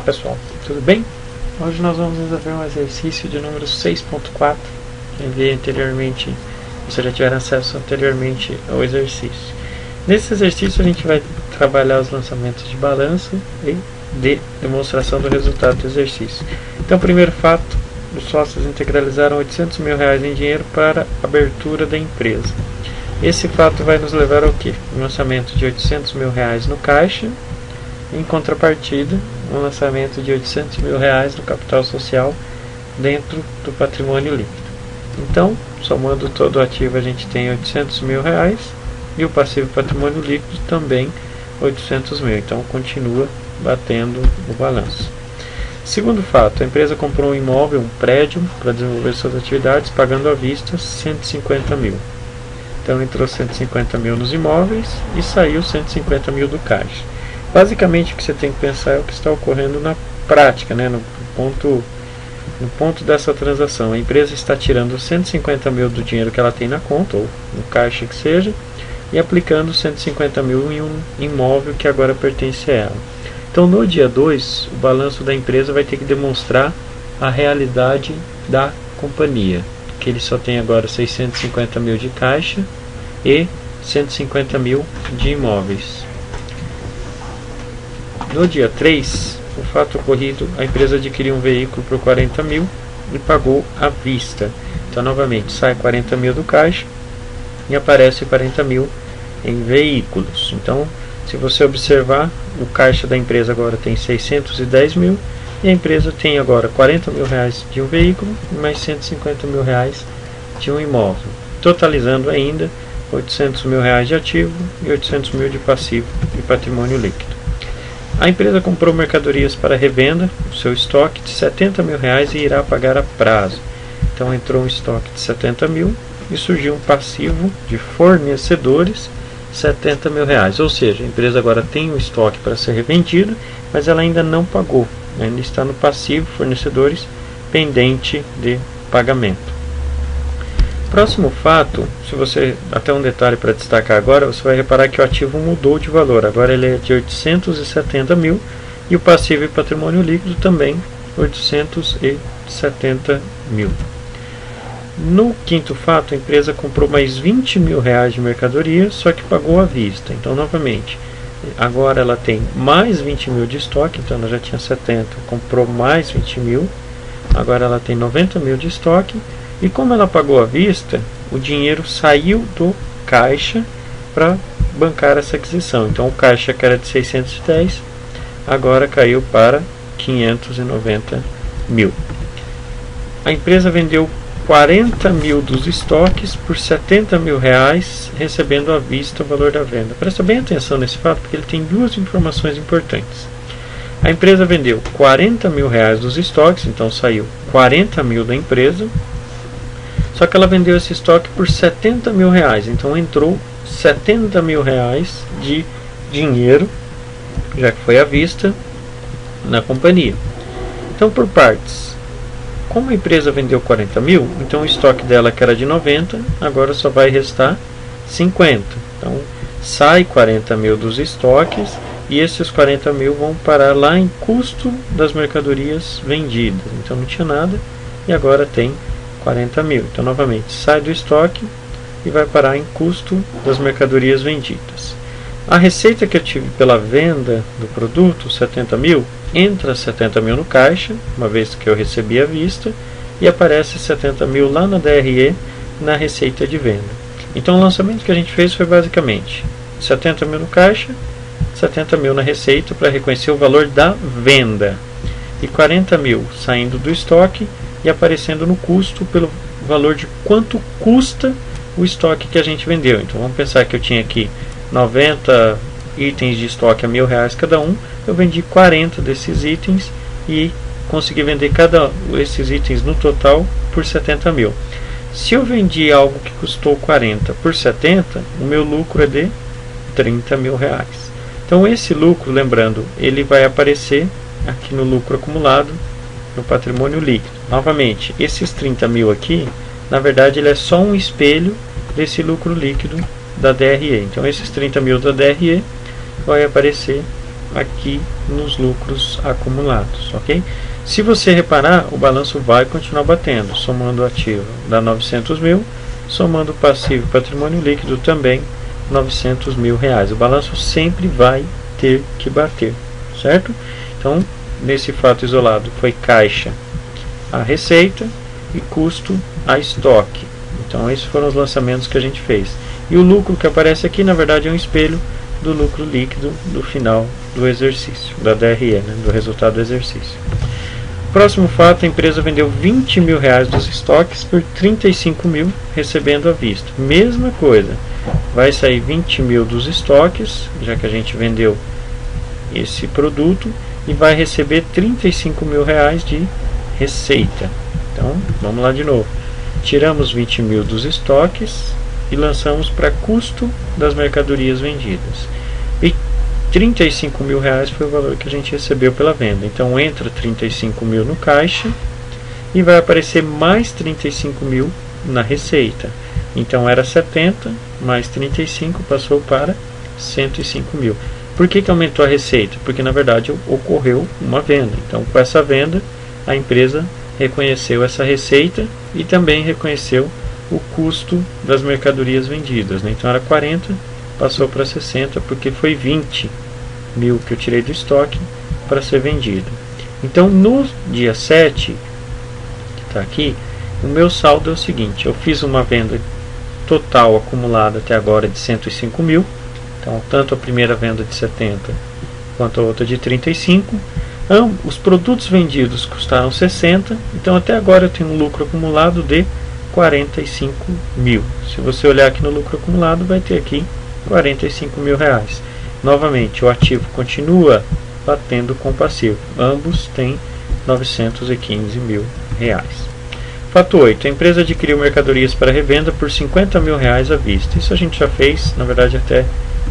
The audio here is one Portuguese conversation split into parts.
Olá pessoal, tudo bem? Hoje nós vamos resolver um exercício de número 6.4 que enviei anteriormente, vocês já tiveram acesso anteriormente ao exercício. Nesse exercício a gente vai trabalhar os lançamentos de balanço e de demonstração do resultado do exercício. Então, primeiro fato, os sócios integralizaram R$800 mil em dinheiro para a abertura da empresa. Esse fato vai nos levar ao quê? Um lançamento de R$800 mil no caixa, em contrapartida, um lançamento de R$800 mil no capital social dentro do patrimônio líquido. Então, somando todo o ativo, a gente tem R$800 mil e o passivo patrimônio líquido também R$800 mil. Então, continua batendo o balanço. Segundo fato, a empresa comprou um imóvel, um prédio, para desenvolver suas atividades, pagando à vista R$150 mil. Então, entrou R$150 mil nos imóveis e saiu R$150 mil do caixa. Basicamente, o que você tem que pensar é o que está ocorrendo na prática, né? no ponto dessa transação. A empresa está tirando 150 mil do dinheiro que ela tem na conta, ou no caixa que seja, e aplicando 150 mil em um imóvel que agora pertence a ela. Então, no dia 2, o balanço da empresa vai ter que demonstrar a realidade da companhia, que ele só tem agora 650 mil de caixa e 150 mil de imóveis. No dia 3, o fato ocorrido, a empresa adquiriu um veículo por 40 mil e pagou à vista. Então, novamente, sai 40 mil do caixa e aparece 40 mil em veículos. Então, se você observar, o caixa da empresa agora tem 610 mil e a empresa tem agora 40 mil de um veículo e mais 150 mil de um imóvel, totalizando ainda 800 mil de ativo e 800 mil de passivo e patrimônio líquido. A empresa comprou mercadorias para revenda, o seu estoque de 70 mil e irá pagar a prazo. Então entrou um estoque de 70 mil e surgiu um passivo de fornecedores 70 mil ou seja, a empresa agora tem um estoque para ser revendido, mas ela ainda não pagou, ainda está no passivo fornecedores pendente de pagamento. Próximo fato, se você, até um detalhe para destacar agora, você vai reparar que o ativo mudou de valor, agora ele é de 870 mil e o passivo e patrimônio líquido também 870 mil. No quinto fato, a empresa comprou mais 20 mil de mercadoria, só que pagou à vista. Então, novamente, agora ela tem mais 20 mil de estoque, então ela já tinha 70, comprou mais 20 mil, agora ela tem 90 mil de estoque, e como ela pagou à vista, o dinheiro saiu do caixa para bancar essa aquisição. Então, o caixa que era de 610, agora caiu para 590 mil. A empresa vendeu 40 mil dos estoques por 70 mil recebendo à vista o valor da venda. Presta bem atenção nesse fato, porque ele tem duas informações importantes. A empresa vendeu 40 mil dos estoques, então saiu 40 mil da empresa, só que ela vendeu esse estoque por 70 mil então entrou 70 mil de dinheiro, já que foi à vista, na companhia. Então, por partes. Como a empresa vendeu 40 mil, então o estoque dela, que era de 90, agora só vai restar 50. Então, sai 40 mil dos estoques e esses 40 mil vão parar lá em custo das mercadorias vendidas. Então, não tinha nada e agora tem 40 mil. Então, novamente, sai do estoque e vai parar em custo das mercadorias vendidas. A receita que eu tive pela venda do produto, 70 mil, entra 70 mil no caixa, uma vez que eu recebi à vista, e aparece 70 mil lá na DRE, na receita de venda. Então, o lançamento que a gente fez foi basicamente 70 mil no caixa, 70 mil na receita para reconhecer o valor da venda, e 40 mil saindo do estoque e aparecendo no custo pelo valor de quanto custa o estoque que a gente vendeu. Então, vamos pensar que eu tinha aqui 90 itens de estoque a R$1.000 cada um, eu vendi 40 desses itens e consegui vender cada esses itens no total por 70 mil. Se eu vendi algo que custou 40 por 70, o meu lucro é de 30 mil reais. Então, esse lucro, lembrando, ele vai aparecer aqui no lucro acumulado, no patrimônio líquido. Novamente, esses 30 mil aqui, na verdade, ele é só um espelho desse lucro líquido da DRE. Então, esses 30 mil da DRE vai aparecer aqui nos lucros acumulados, ok? Se você reparar, o balanço vai continuar batendo, somando o ativo dá 900 mil, somando o passivo e patrimônio líquido também 900 mil reais. O balanço sempre vai ter que bater, certo? Então, nesse fato isolado foi caixa a receita e custo a estoque. Então, esses foram os lançamentos que a gente fez. E o lucro que aparece aqui, na verdade, é um espelho do lucro líquido do final do exercício, da DRE, né, do resultado do exercício. Próximo fato, a empresa vendeu 20 mil reais dos estoques por 35 mil, recebendo à vista. Mesma coisa, vai sair 20 mil dos estoques, já que a gente vendeu esse produto, e vai receber 35 mil reais de receita. Então, vamos lá de novo. Tiramos 20 mil dos estoques e lançamos para custo das mercadorias vendidas. E 35 mil reais foi o valor que a gente recebeu pela venda. Então entra 35 mil no caixa e vai aparecer mais 35 mil na receita. Então era 70 mais 35 passou para 105 mil. Por que aumentou a receita? Porque na verdade ocorreu uma venda. Então com essa venda a empresa reconheceu essa receita e também reconheceu o custo das mercadorias vendidas, né? Então era 40, passou para 60 porque foi 20 mil que eu tirei do estoque para ser vendido. Então no dia 7, que está aqui, o meu saldo é o seguinte: eu fiz uma venda total acumulada até agora de 105 mil, então tanto a primeira venda de 70 quanto a outra de 35. Os produtos vendidos custaram 60, então até agora eu tenho um lucro acumulado de 45 mil. Se você olhar aqui no lucro acumulado, vai ter aqui 45 mil reais. Novamente, o ativo continua batendo com o passivo. Ambos têm 915 mil reais. Fato 8. A empresa adquiriu mercadorias para revenda por 50 mil reais à vista. Isso a gente já fez, na verdade até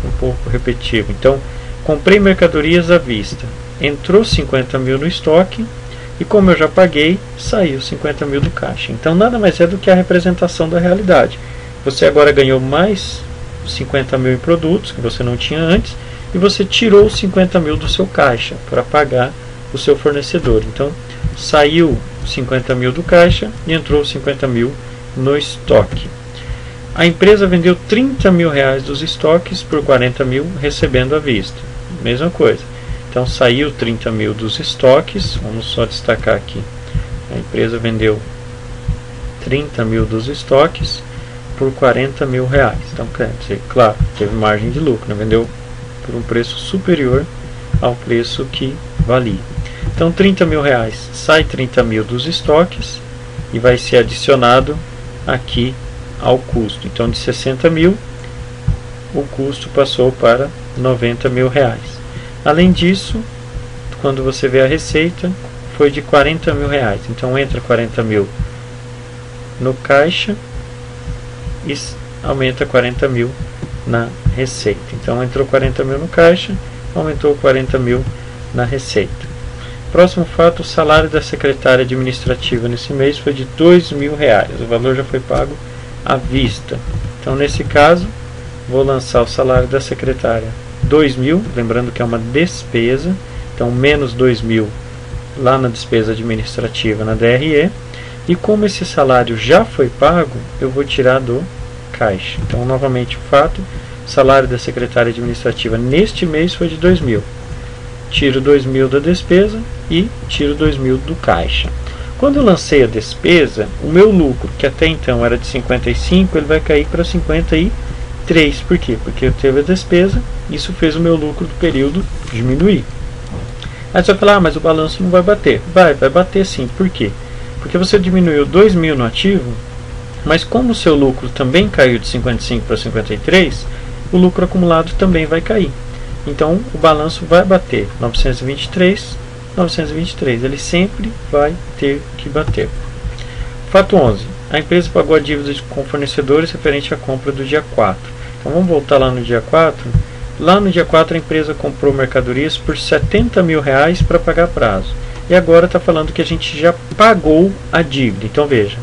um pouco repetitivo. Então, comprei mercadorias à vista. Entrou 50 mil no estoque e como eu já paguei, saiu 50 mil do caixa. Então nada mais é do que a representação da realidade. Você agora ganhou mais 50 mil em produtos que você não tinha antes e você tirou 50 mil do seu caixa para pagar o seu fornecedor. Então saiu 50 mil do caixa e entrou 50 mil no estoque. A empresa vendeu 30 mil reais dos estoques por 40 mil, recebendo à vista. Mesma coisa. Então saiu 30 mil dos estoques, vamos só destacar aqui. A empresa vendeu 30 mil dos estoques por 40 mil reais. Então, quer dizer, claro, teve margem de lucro, né? Vendeu por um preço superior ao preço que valia. Então 30 mil reais, sai 30 mil dos estoques e vai ser adicionado aqui ao custo. Então de 60 mil, o custo passou para 90 mil reais. Além disso, quando você vê a receita, foi de 40 mil reais. Então entra 40 mil no caixa e aumenta 40 mil na receita. Então entrou 40 mil no caixa, aumentou 40 mil na receita. Próximo fato, o salário da secretária administrativa nesse mês foi de 2 mil reais. O valor já foi pago à vista. Então nesse caso, vou lançar o salário da secretária 2 mil, lembrando que é uma despesa, então menos 2 mil lá na despesa administrativa na DRE, e como esse salário já foi pago, eu vou tirar do caixa. Então novamente o fato, salário da secretária administrativa neste mês foi de 2 mil, tiro 2 mil da despesa e tiro 2 mil do caixa. Quando eu lancei a despesa, o meu lucro, que até então era de 55, ele vai cair para 53. Por quê? Porque eu teve a despesa, isso fez o meu lucro do período diminuir. Aí você vai falar, mas o balanço não vai bater. Vai bater sim. Por quê? Porque você diminuiu 2 mil no ativo, mas como o seu lucro também caiu de 55 para 53, o lucro acumulado também vai cair. Então o balanço vai bater 923, 923. Ele sempre vai ter que bater. Fato 11. A empresa pagou a dívida com fornecedores referente à compra do dia 4. Então vamos voltar lá no dia 4. Lá no dia 4 a empresa comprou mercadorias por 70 mil reais para pagar prazo. E agora está falando que a gente já pagou a dívida. Então veja,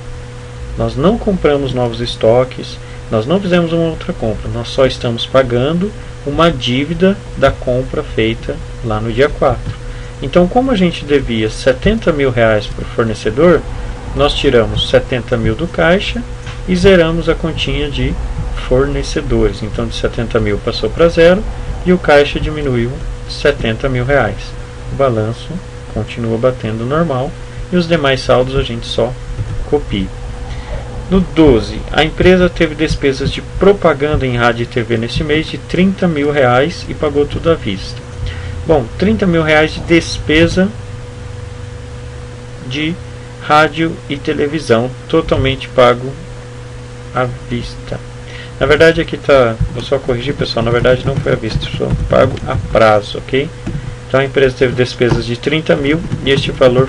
nós não compramos novos estoques, nós não fizemos uma outra compra, nós só estamos pagando uma dívida da compra feita lá no dia 4. Então, como a gente devia 70 mil reais para o fornecedor, nós tiramos 70 mil do caixa e zeramos a continha de fornecedores. Então, de 70 mil passou para zero e o caixa diminuiu 70 mil reais. O balanço continua batendo normal e os demais saldos a gente só copia. No 12, a empresa teve despesas de propaganda em rádio e TV nesse mês de 30 mil reais e pagou tudo à vista. Bom, 30 mil reais de despesa de rádio e televisão, totalmente pago à vista. Na verdade aqui está, vou só corrigir pessoal, na verdade não foi à vista, só pago a prazo, ok? Então a empresa teve despesas de 30 mil e este valor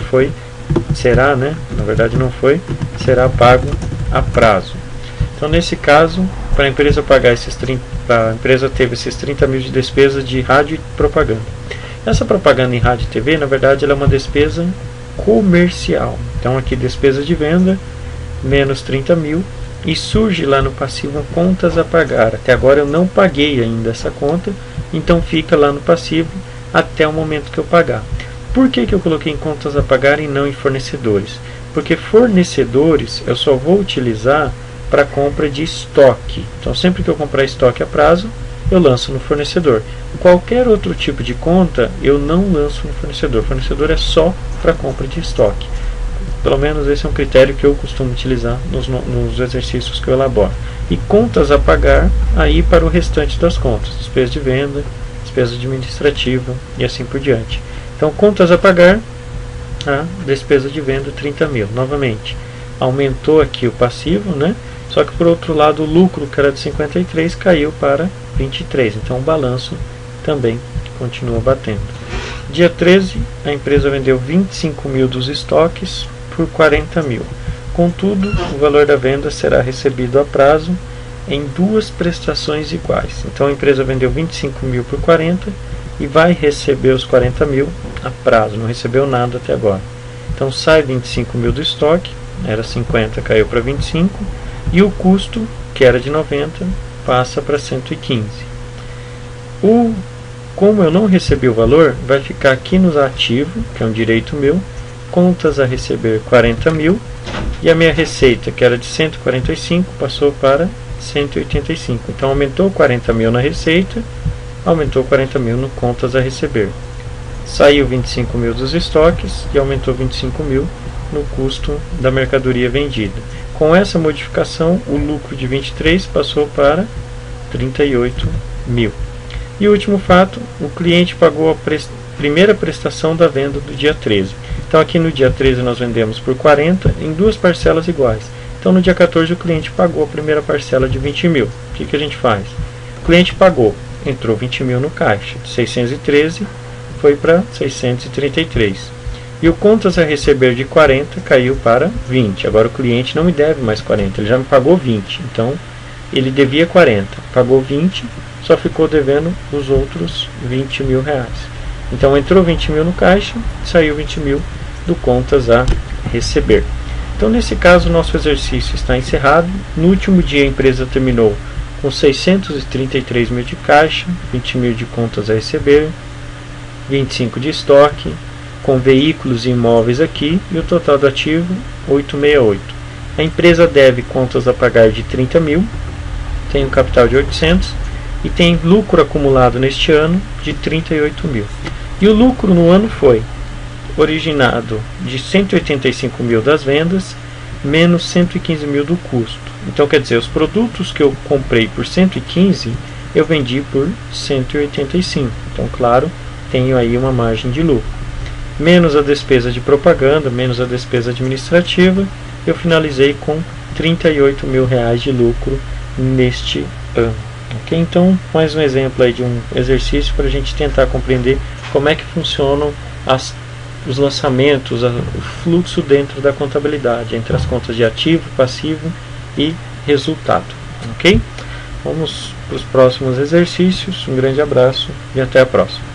será, né? Na verdade não foi, será pago a prazo. Então nesse caso, para a empresa pagar a empresa teve esses 30 mil de despesa de rádio e propaganda. Essa propaganda em rádio e TV, na verdade, ela é uma despesa comercial. Então aqui despesa de venda, menos 30 mil, e surge lá no passivo contas a pagar. Até agora eu não paguei ainda essa conta, então fica lá no passivo até o momento que eu pagar. Por que eu coloquei em contas a pagar e não em fornecedores? Porque fornecedores eu só vou utilizar para compra de estoque. Então sempre que eu comprar estoque a prazo, eu lanço no fornecedor. Qualquer outro tipo de conta eu não lanço no fornecedor. O fornecedor é só para compra de estoque. Pelo menos esse é um critério que eu costumo utilizar nos exercícios que eu elaboro. E contas a pagar aí para o restante das contas. Despesa de venda, despesa administrativa e assim por diante. Então contas a pagar, a despesa de venda 30 mil. Novamente, aumentou aqui o passivo, né? Só que por outro lado o lucro que era de 53 caiu para 23. Então o balanço também continua batendo. Dia 13, a empresa vendeu 25 mil dos estoques por 40 mil. Contudo, o valor da venda será recebido a prazo em duas prestações iguais. Então a empresa vendeu 25 mil por 40 e vai receber os 40 mil a prazo. Não recebeu nada até agora. Então sai 25 mil do estoque, era 50, caiu para 25. E o custo, que era de 90, passa para 115. Como eu não recebi o valor, vai ficar aqui nos ativos, que é um direito meu, contas a receber 40 mil, e a minha receita, que era de 145, passou para 185. Então aumentou 40 mil na receita, aumentou 40 mil no contas a receber. Saiu 25 mil dos estoques e aumentou 25 mil no custo da mercadoria vendida. Com essa modificação, o lucro de 23 passou para 38 mil. E o último fato, o cliente pagou a primeira prestação da venda do dia 13. Então aqui no dia 13 nós vendemos por 40 em duas parcelas iguais. Então no dia 14 o cliente pagou a primeira parcela de 20 mil. O que a gente faz? O cliente pagou, entrou 20 mil no caixa, de 613 foi para 633. E o contas a receber de 40 caiu para 20. Agora o cliente não me deve mais 40, ele já me pagou 20. Então ele devia 40, pagou 20, só ficou devendo os outros 20 mil reais. Então entrou 20 mil no caixa, saiu 20 mil do contas a receber. Então nesse caso o nosso exercício está encerrado. No último dia a empresa terminou com 633 mil de caixa, 20 mil de contas a receber, 25 de estoque, com veículos e imóveis aqui, e o total do ativo 868. A empresa deve contas a pagar de 30 mil, tem um capital de 800 e tem lucro acumulado neste ano de 38 mil. E o lucro no ano foi originado de 185 mil das vendas, menos 115 mil do custo. Então quer dizer, os produtos que eu comprei por 115, eu vendi por 185. Então claro, tenho aí uma margem de lucro. Menos a despesa de propaganda, menos a despesa administrativa, eu finalizei com 38 mil reais de lucro neste ano. Okay? Então, mais um exemplo aí de um exercício para a gente tentar compreender como é que funcionam os lançamentos, o fluxo dentro da contabilidade, entre as contas de ativo, passivo e resultado. Ok? Vamos para os próximos exercícios. Um grande abraço e até a próxima.